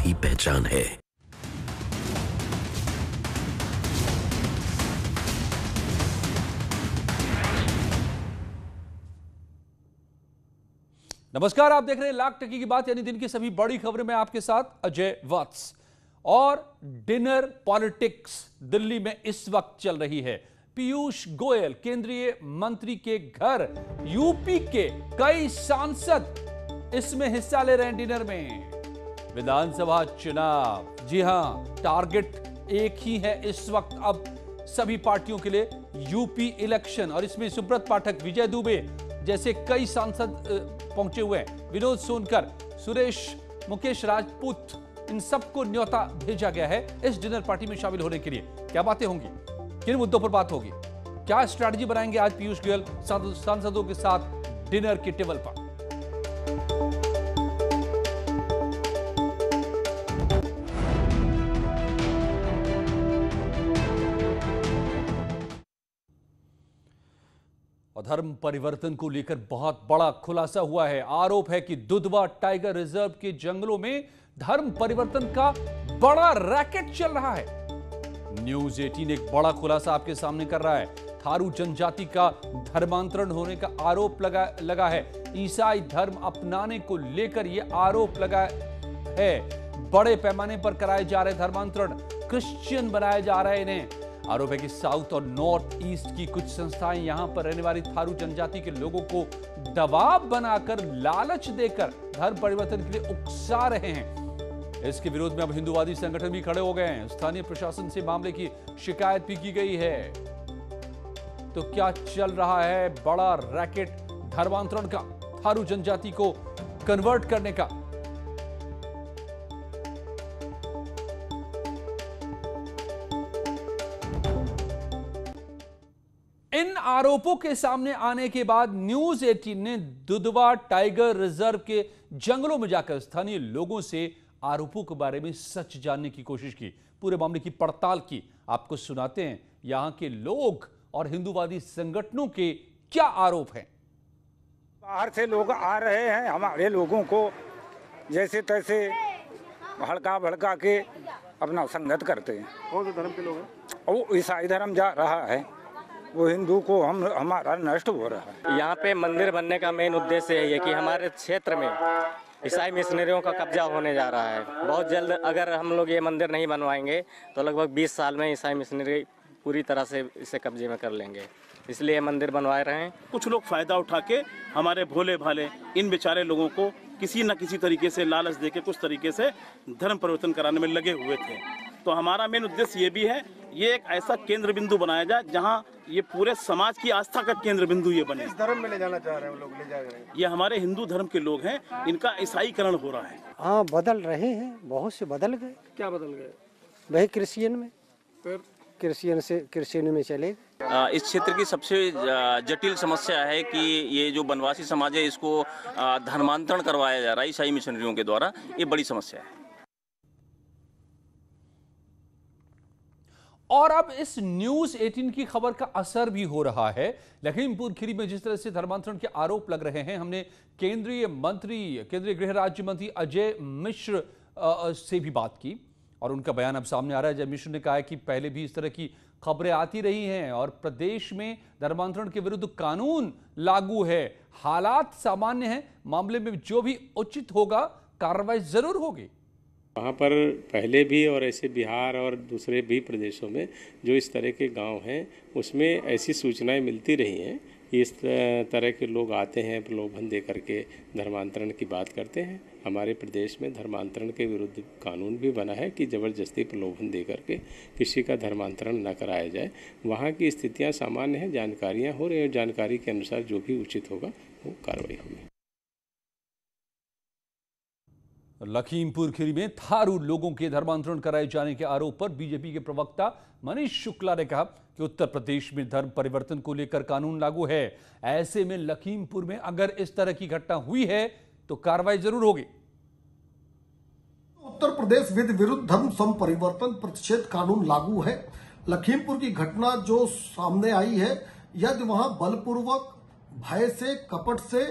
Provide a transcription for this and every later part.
की पहचान है। नमस्कार, आप देख रहे हैं लाख टकी की बात, यानी दिन की सभी बड़ी खबरें। मैं आपके साथ अजय वत्स। और डिनर पॉलिटिक्स दिल्ली में इस वक्त चल रही है। पीयूष गोयल केंद्रीय मंत्री के घर यूपी के कई सांसद इसमें हिस्सा ले रहे हैं डिनर में। विधानसभा चुनाव, जी हां, टारगेट एक ही है इस वक्त अब सभी पार्टियों के लिए, यूपी इलेक्शन। और इसमें सुब्रत पाठक, विजय दुबे जैसे कई सांसद पहुंचे हुए हैं। विनोद सोनकर, सुरेश, मुकेश राजपूत, इन सबको न्योता भेजा गया है इस डिनर पार्टी में शामिल होने के लिए। क्या बातें होंगी, किन मुद्दों पर बात होगी, क्या स्ट्रैटेजी बनाएंगे आज पीयूष गोयल सांसदों के साथ डिनर के टेबल पर। और धर्म परिवर्तन को लेकर बहुत बड़ा खुलासा हुआ है। आरोप है कि दुधवा टाइगर रिजर्व के जंगलों में धर्म परिवर्तन का बड़ा रैकेट चल रहा है। न्यूज 18 एक बड़ा खुलासा आपके सामने कर रहा है। थारू जनजाति का धर्मांतरण होने का आरोप लगा है। ईसाई धर्म अपनाने को लेकर यह आरोप लगा है। बड़े पैमाने पर कराए जा रहे धर्मांतरण, क्रिश्चियन बनाया जा रहा है इन्हें। आरोप है कि साउथ और नॉर्थ ईस्ट की कुछ संस्थाएं यहां पर रहने वाली थारू जनजाति के लोगों को दबाव बनाकर, लालच देकर धर्म परिवर्तन के लिए उकसा रहे हैं। इसके विरोध में अब हिंदूवादी संगठन भी खड़े हो गए हैं। स्थानीय प्रशासन से मामले की शिकायत भी की गई है। तो क्या चल रहा है बड़ा रैकेट धर्मांतरण का, थारू जनजाति को कन्वर्ट करने का। इन आरोपों के सामने आने के बाद न्यूज 18 ने दुधवा टाइगर रिजर्व के जंगलों में जाकर स्थानीय लोगों से आरोपों के बारे में सच जानने की कोशिश की, पूरे मामले की पड़ताल की। आपको सुनाते हैं यहां के लोग और हिंदूवादी संगठनों के क्या आरोप हैं। बाहर से लोग आ रहे हैं, हमारे लोगों को जैसे तैसे भड़का भड़का के अपना संगत करते हैं। कौन से धर्म के लोग हैं? वो ईसाई धर्म जा रहा है, वो हिंदू को हमारा नष्ट हो रहा है। यहाँ पे मंदिर बनने का मेन उद्देश्य यही है कि हमारे क्षेत्र में ईसाई मिशनरियों का कब्जा होने जा रहा है। बहुत जल्द अगर हम लोग ये मंदिर नहीं बनवाएंगे तो लगभग 20 साल में ईसाई मिशनरी पूरी तरह से इसे कब्जे में कर लेंगे, इसलिए मंदिर बनवा रहे हैं। कुछ लोग फायदा उठा के हमारे भोले भाले इन बेचारे लोगों को किसी न किसी तरीके से लालच देके कुछ तरीके से धर्म परिवर्तन कराने में लगे हुए थे। तो हमारा मेन उद्देश्य ये भी है, ये एक ऐसा केंद्र बिंदु बनाया जाए जहां ये पूरे समाज की आस्था का केंद्र बिंदु ये बने। इस धर्म में ले जाना चाह रहे हैं लोग, ले जा रहे हैं। ये हमारे हिंदू धर्म के लोग हैं, इनका ईसाईकरण हो रहा है। हाँ, बदल रहे हैं, बहुत से बदल गए। क्या बदल गए? वही क्रिश्चियन में, फिर क्रिश्चियन से क्रिश्चियन में चले। इस क्षेत्र की सबसे जटिल समस्या है कि ये जो वनवासी समाज है इसको धर्मांतरण करवाया जा रहा है ईसाई मिशनरियों के द्वारा। ये बड़ी समस्या है। और अब इस न्यूज 18 की खबर का असर भी हो रहा है। लखीमपुर खीरी में जिस तरह से धर्मांतरण के आरोप लग रहे हैं, हमने केंद्रीय गृह राज्य मंत्री अजय मिश्र से भी बात की और उनका बयान अब सामने आ रहा है। अजय मिश्र ने कहा है कि पहले भी इस तरह की खबरें आती रही हैं और प्रदेश में धर्मांतरण के विरुद्ध कानून लागू है, हालात सामान्य हैं, मामले में जो भी उचित होगा कार्रवाई जरूर होगी। वहाँ पर पहले भी और ऐसे बिहार और दूसरे भी प्रदेशों में जो इस तरह के गांव हैं उसमें ऐसी सूचनाएं मिलती रही हैं कि इस तरह के लोग आते हैं, प्रलोभन दे करके धर्मांतरण की बात करते हैं। हमारे प्रदेश में धर्मांतरण के विरुद्ध कानून भी बना है कि ज़बरदस्ती प्रलोभन दे करके किसी का धर्मांतरण न कराया जाए। वहाँ की स्थितियाँ सामान्य हैं, जानकारियाँ हो रही हैं, जानकारी के अनुसार जो भी उचित होगा वो कार्रवाई होगी। लखीमपुर खीरी में थारू लोगों के धर्मांतरण कराए जाने के आरोप पर बीजेपी के प्रवक्ता मनीष शुक्ला ने कहा कि उत्तर प्रदेश में धर्म परिवर्तन को लेकर कानून लागू है। ऐसे में लखीमपुर में अगर इस तरह की घटना हुई है तो कार्रवाई जरूर होगी। उत्तर प्रदेश विरुद्ध धर्म परिवर्तन प्रतिषेध कानून लागू है। लखीमपुर की घटना जो सामने आई है, यदि वहां बलपूर्वक, भय से, कपट से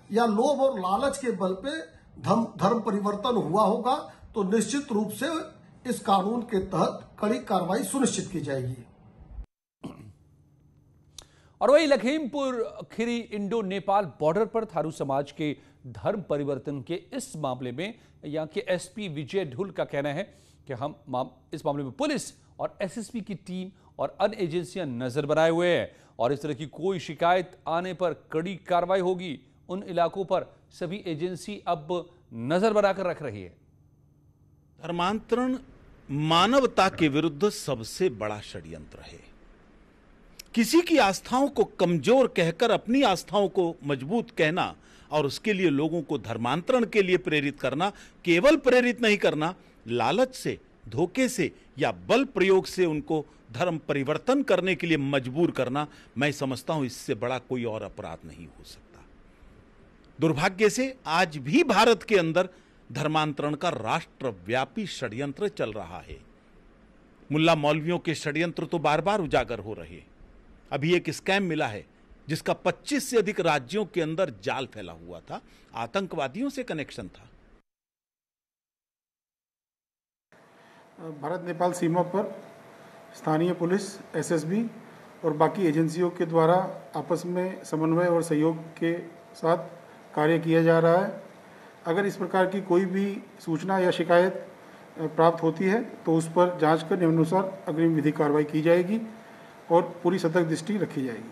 या लोभ और लालच के बल पे धर्म परिवर्तन हुआ होगा तो निश्चित रूप से इस कानून के तहत कड़ी कार्रवाई सुनिश्चित की जाएगी। और वही लखीमपुर खीरी इंडो नेपाल बॉर्डर पर थारू समाज के धर्म परिवर्तन के इस मामले में यहाँ के एसपी विजय ढुल का कहना है कि हम इस मामले में पुलिस और एसएसपी की टीम और अन्य एजेंसियां नजर बनाए हुए हैं और इस तरह की कोई शिकायत आने पर कड़ी कार्रवाई होगी। उन इलाकों पर सभी एजेंसी अब नजर बनाकर रख रही है। धर्मांतरण मानवता के विरुद्ध सबसे बड़ा षड्यंत्र है। किसी की आस्थाओं को कमजोर कहकर अपनी आस्थाओं को मजबूत कहना और उसके लिए लोगों को धर्मांतरण के लिए प्रेरित करना, केवल प्रेरित नहीं करना, लालच से, धोखे से या बल प्रयोग से उनको धर्म परिवर्तन करने के लिए मजबूर करना, मैं समझता हूं इससे बड़ा कोई और अपराध नहीं हो सकता। दुर्भाग्य से आज भी भारत के अंदर धर्मांतरण का राष्ट्रव्यापी षड्यंत्र चल रहा है। मुल्ला मौलवियों के षड्यंत्र तो बार बार उजागर हो रहे हैं। अभी एक स्कैम मिला है जिसका 25 से अधिक राज्यों के अंदर जाल फैला हुआ था, आतंकवादियों से कनेक्शन था। भारत नेपाल सीमा पर स्थानीय पुलिस, एसएसबी और बाकी एजेंसियों के द्वारा आपस में समन्वय और सहयोग के साथ कार्य किया जा रहा है। अगर इस प्रकार की कोई भी सूचना या शिकायत प्राप्त होती है तो उस पर जांच कर नियमानुसार अग्रिम विधिक कार्रवाई की जाएगी और पूरी सतर्क दृष्टि रखी जाएगी।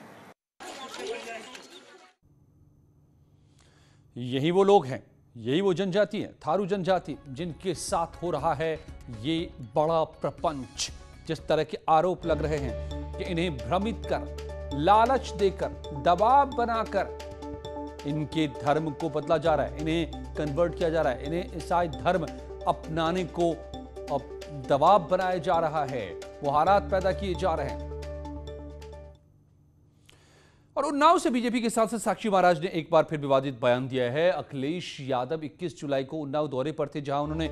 यही वो लोग हैं, यही वो जनजाति है, थारू जनजाति, जिनके साथ हो रहा है ये बड़ा प्रपंच। जिस तरह के आरोप लग रहे हैं कि इन्हें भ्रमित कर, लालच देकर, दबाव बनाकर इनके धर्म को बदला जा रहा है, इन्हें कन्वर्ट किया जा रहा है, इन्हें ईसाई धर्म अपनाने को अब दबाव बनाया जा रहा है, वो हालात पैदा किए जा रहे हैं। और उन्नाव से बीजेपी के सांसद साक्षी महाराज ने एक बार फिर विवादित बयान दिया है। अखिलेश यादव 21 जुलाई को उन्नाव दौरे पर थे, जहां उन्होंने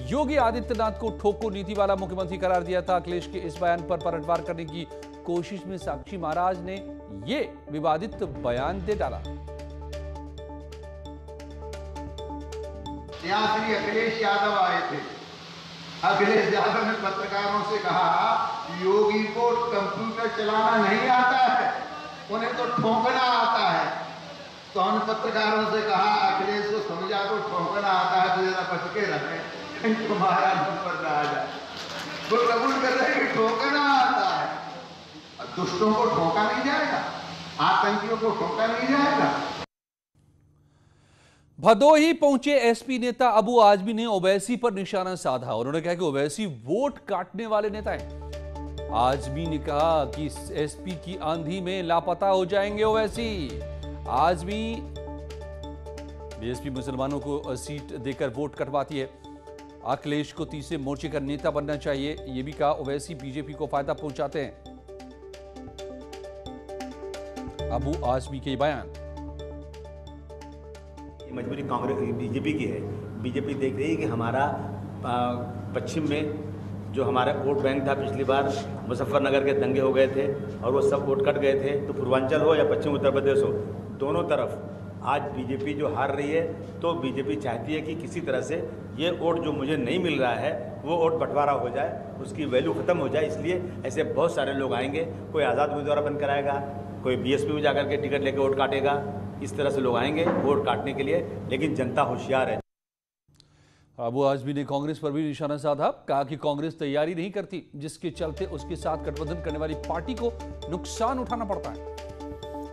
योगी आदित्यनाथ को ठोको नीति वाला मुख्यमंत्री करार दिया था। अखिलेश के इस बयान पर पलटवार करने की कोशिश में साक्षी महाराज ने ये विवादित बयान दे डाला। यहाँ श्री अखिलेश यादव आए थे। अखिलेश यादव ने पत्रकारों से कहा योगी को कंप्यूटर चलाना नहीं आता है, उन्हें तो ठोकना आता है। तो हमने पत्रकारों से कहा अखिलेश को समझा तो ठोकना आता है तो जरा बच के रहे, कहीं तुम्हारा नंबर ना आ जाए। वो कबूल कर रहे कि ठोकना आता है। दुष्टों को ठोका नहीं जाएगा, आतंकियों को ठोका नहीं जाएगा। भदोही पहुंचे एसपी नेता अबू आजमी ने ओवैसी पर निशाना साधा। उन्होंने कहा कि ओवैसी वोट काटने वाले नेता हैं। आजमी ने कहा कि एसपी की आंधी में लापता हो जाएंगे ओवैसी। आजमी बीएसपी मुसलमानों को सीट देकर वोट कटवाती है। अखिलेश को तीसरे मोर्चे का नेता बनना चाहिए, यह भी कहा। ओवैसी बीजेपी को फायदा पहुंचाते हैं। अबू आजमी के बयान। मजबूरी कांग्रेस बीजेपी की है। बीजेपी देख रही है कि हमारा पश्चिम में जो हमारा वोट बैंक था, पिछली बार मुजफ्फरनगर के दंगे हो गए थे और वो सब वोट कट गए थे। तो पूर्वांचल हो या पश्चिम उत्तर प्रदेश हो, दोनों तरफ आज बीजेपी जो हार रही है, तो बीजेपी चाहती है कि किसी तरह से ये वोट जो मुझे नहीं मिल रहा है वो वोट बंटवारा हो जाए, उसकी वैल्यू ख़त्म हो जाए। इसलिए ऐसे बहुत सारे लोग आएंगे, कोई आज़ाद उम्मीदवार बनकर आएगा, कोई बीएसपी में जाकर के टिकट लेकर वोट काटेगा। इस तरह से लोग आएंगे वोट काटने के लिए, लेकिन जनता होशियार है। अबू आजमी ने कांग्रेस पर भी निशाना साधा। कहा कि कांग्रेस तैयारी नहीं करती, जिसके चलते उसके साथ गठबंधन करने वाली पार्टी को नुकसान उठाना पड़ता है।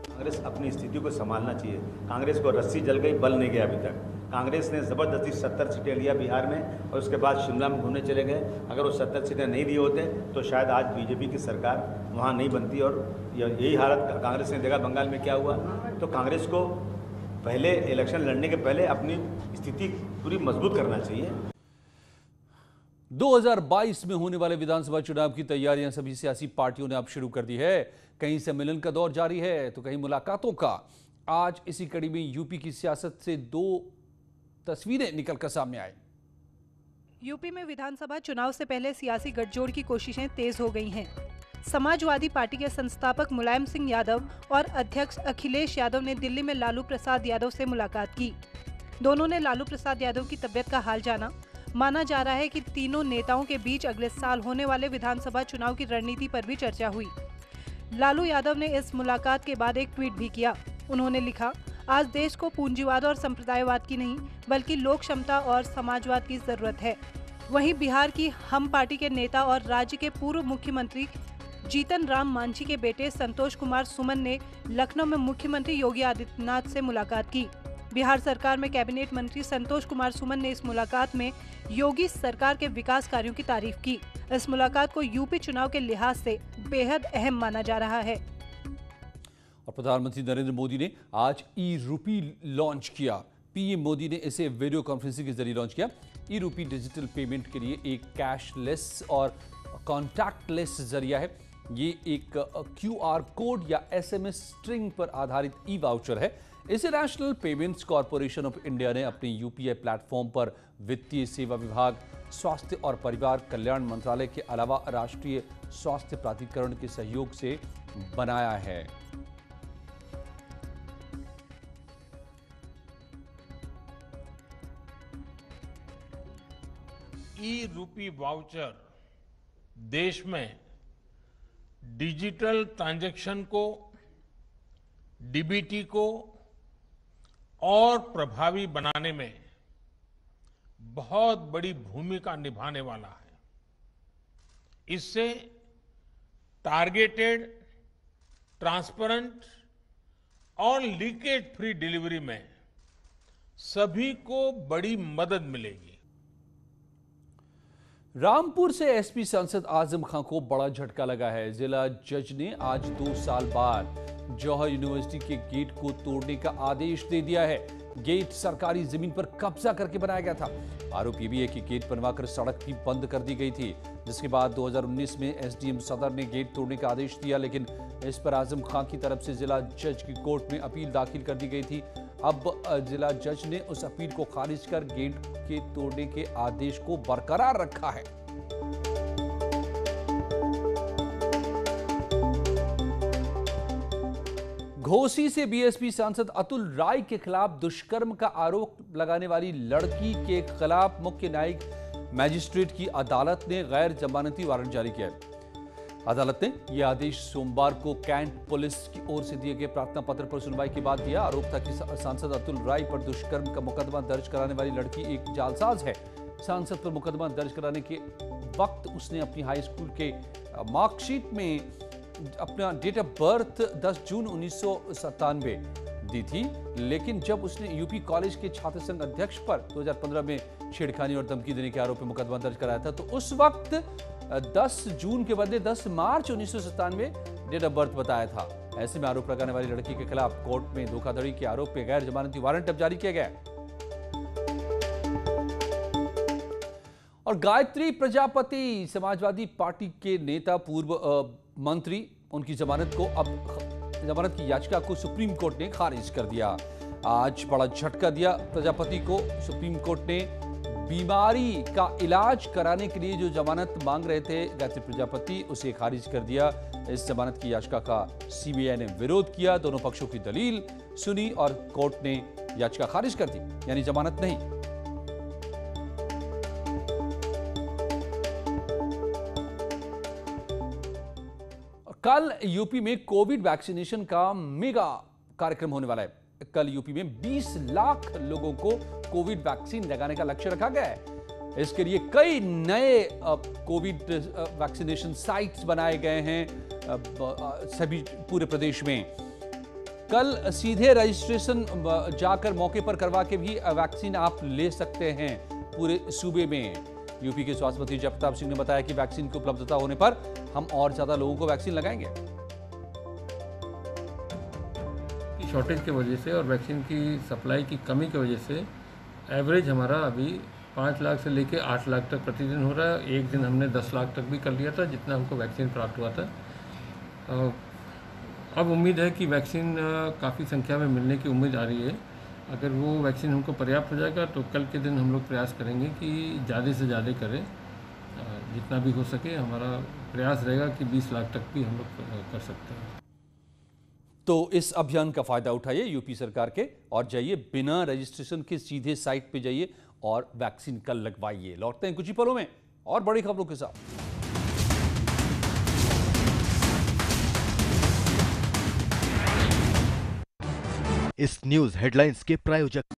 कांग्रेस अपनी स्थिति को संभालना चाहिए। कांग्रेस को रस्सी जल गई, बल नहीं गया अभी तक। कांग्रेस ने ज़बरदस्ती 70 सीटें लिया बिहार में और उसके बाद शिमला में घूमने चले गए। अगर वो 70 सीटें नहीं लिए होते तो शायद आज बीजेपी की सरकार वहाँ नहीं बनती। और यही हालत कांग्रेस ने देखा बंगाल में क्या हुआ। तो कांग्रेस को पहले इलेक्शन लड़ने के पहले अपनी स्थिति पूरी मजबूत करना चाहिए। 2022 में होने वाले विधानसभा चुनाव की तैयारियां सभी सियासी पार्टियों ने अब शुरू कर दी है। कहीं सम्मेलन का दौर जारी है तो कहीं मुलाकातों का। आज इसी कड़ी में यूपी की सियासत से दो तस्वीरें निकलकर सामने आई। यूपी में विधानसभा चुनाव से पहले सियासी गठजोड़ की कोशिशें तेज हो गई हैं। समाजवादी पार्टी के संस्थापक मुलायम सिंह यादव और अध्यक्ष अखिलेश यादव ने दिल्ली में लालू प्रसाद यादव से मुलाकात की। दोनों ने लालू प्रसाद यादव की तबीयत का हाल जाना। माना जा रहा है कि तीनों नेताओं के बीच अगले साल होने वाले विधानसभा चुनाव की रणनीति पर भी चर्चा हुई। लालू यादव ने इस मुलाकात के बाद एक ट्वीट भी किया। उन्होंने लिखा, आज देश को पूंजीवाद और संप्रदायवाद की नहीं बल्कि लोक क्षमता और समाजवाद की जरूरत है। वहीं बिहार की हम पार्टी के नेता और राज्य के पूर्व मुख्यमंत्री जीतन राम मांझी के बेटे संतोष कुमार सुमन ने लखनऊ में मुख्यमंत्री योगी आदित्यनाथ से मुलाकात की। बिहार सरकार में कैबिनेट मंत्री संतोष कुमार सुमन ने इस मुलाकात में योगी सरकार के विकास कार्यों की तारीफ की। इस मुलाकात को यूपी चुनाव के लिहाज से बेहद अहम माना जा रहा है। और प्रधानमंत्री नरेंद्र मोदी ने आज ई-रूपी लॉन्च किया। पीएम मोदी ने इसे वीडियो कॉन्फ्रेंसिंग के जरिए लॉन्च किया। ई-रूपी डिजिटल पेमेंट के लिए एक कैशलेस और कॉन्टैक्टलेस जरिया है। ये एक QR कोड या SMS स्ट्रिंग पर आधारित ई वाउचर है। इसे national payments corporation of India ने अपने UPI प्लेटफॉर्म पर वित्तीय सेवा विभाग, स्वास्थ्य और परिवार कल्याण मंत्रालय के अलावा राष्ट्रीय स्वास्थ्य प्राधिकरण के सहयोग से बनाया है। ई-रूपी वाउचर देश में डिजिटल ट्रांजैक्शन को, डीबीटी को और प्रभावी बनाने में बहुत बड़ी भूमिका निभाने वाला है। इससे टारगेटेड, ट्रांसपेरेंट और लीकेज फ्री डिलीवरी में सभी को बड़ी मदद मिलेगी। रामपुर से एसपी सांसद आजम खां को बड़ा झटका लगा है। जिला जज ने आज 2 साल बाद जौहर यूनिवर्सिटी के गेट को तोड़ने का आदेश दे दिया है। गेट सरकारी जमीन पर कब्जा करके बनाया गया था। आरोप ये भी है कि गेट बनवाकर सड़क भी बंद कर दी गई थी, जिसके बाद 2019 में एसडीएम सदर ने गेट तोड़ने का आदेश दिया, लेकिन इस पर आजम खां की तरफ से जिला जज की कोर्ट में अपील दाखिल कर दी गई थी। अब जिला जज ने उस अपील को खारिज कर गेट के तोड़ने के आदेश को बरकरार रखा है। घोसी से बीएसपी सांसद अतुल राय के खिलाफ दुष्कर्म का आरोप लगाने वाली लड़की के खिलाफ मुख्य न्यायिक मैजिस्ट्रेट की अदालत ने गैर जमानती वारंट जारी किया है। अदालत ने यह आदेश सोमवार को कैंट पुलिस की ओर से दिए गए प्रार्थना पत्र पर सुनवाई के बाद दिया। आरोप था कि सांसद अतुल राय पर दुष्कर्म का मुकदमा दर्ज कराने वाली लड़की एक जालसाज है। सांसद पर मुकदमा दर्ज कराने के वक्त उसने अपनी हाई स्कूल के मार्कशीट में अपना डेट ऑफ बर्थ 10 जून 1997 दी थी, लेकिन जब उसने यूपी कॉलेज के छात्र संघ अध्यक्ष पर 2015 में छेड़खानी और धमकी देने के आरोप में मुकदमा दर्ज कराया था, तो उस वक्त 10 जून के बदले 10 मार्च 1997 डेट ऑफ बर्थ बताया था। ऐसे में आरोप लगाने वाली लड़की के खिलाफ कोर्ट में धोखाधड़ी के आरोप में गैर जमानती वारंट अब जारी किया गया है। और गायत्री प्रजापति समाजवादी पार्टी के नेता, पूर्व मंत्री, उनकी जमानत की याचिका को सुप्रीम कोर्ट ने खारिज कर दिया। आज बड़ा झटका दिया प्रजापति को। सुप्रीम कोर्ट ने बीमारी का इलाज कराने के लिए जो जमानत मांग रहे थे गायत्री प्रजापति, उसे खारिज कर दिया। इस जमानत की याचिका का सीबीआई ने विरोध किया, दोनों पक्षों की दलील सुनी और कोर्ट ने याचिका खारिज कर दी, यानी जमानत नहीं। कल यूपी में कोविड वैक्सीनेशन का मेगा कार्यक्रम होने वाला है। कल यूपी में 20 लाख लोगों को कोविड वैक्सीन लगाने का लक्ष्य रखा गया है। इसके लिए कई नए कोविड वैक्सीनेशन साइट्स बनाए गए हैं सभी पूरे प्रदेश में। कल सीधे रजिस्ट्रेशन जाकर मौके पर करवा के भी वैक्सीन आप ले सकते हैं पूरे सूबे में। यूपी के स्वास्थ्य मंत्री जयप्रताप सिंह ने बताया कि वैक्सीन की उपलब्धता होने पर हम और ज्यादा लोगों को वैक्सीन लगाएंगे। शॉर्टेज की वजह से और वैक्सीन की सप्लाई की कमी की वजह से एवरेज हमारा अभी 5 लाख से लेकर 8 लाख तक प्रतिदिन हो रहा है। एक दिन हमने 10 लाख तक भी कर लिया था जितना हमको वैक्सीन प्राप्त हुआ था। अब उम्मीद है कि वैक्सीन काफ़ी संख्या में मिलने की उम्मीद आ रही है। अगर वो वैक्सीन हमको पर्याप्त हो जाएगा तो कल के दिन हम लोग प्रयास करेंगे कि ज़्यादा से ज़्यादा करें, जितना भी हो सके। हमारा प्रयास रहेगा कि 20 लाख तक भी हम लोग कर सकते हैं। तो इस अभियान का फायदा उठाइए यूपी सरकार के और जाइए बिना रजिस्ट्रेशन के सीधे साइट पे जाइए और वैक्सीन कल लगवाइए। लौटते हैं कुछ ही पलों में और बड़ी खबरों के साथ। इस न्यूज हेडलाइंस के प्रायोजक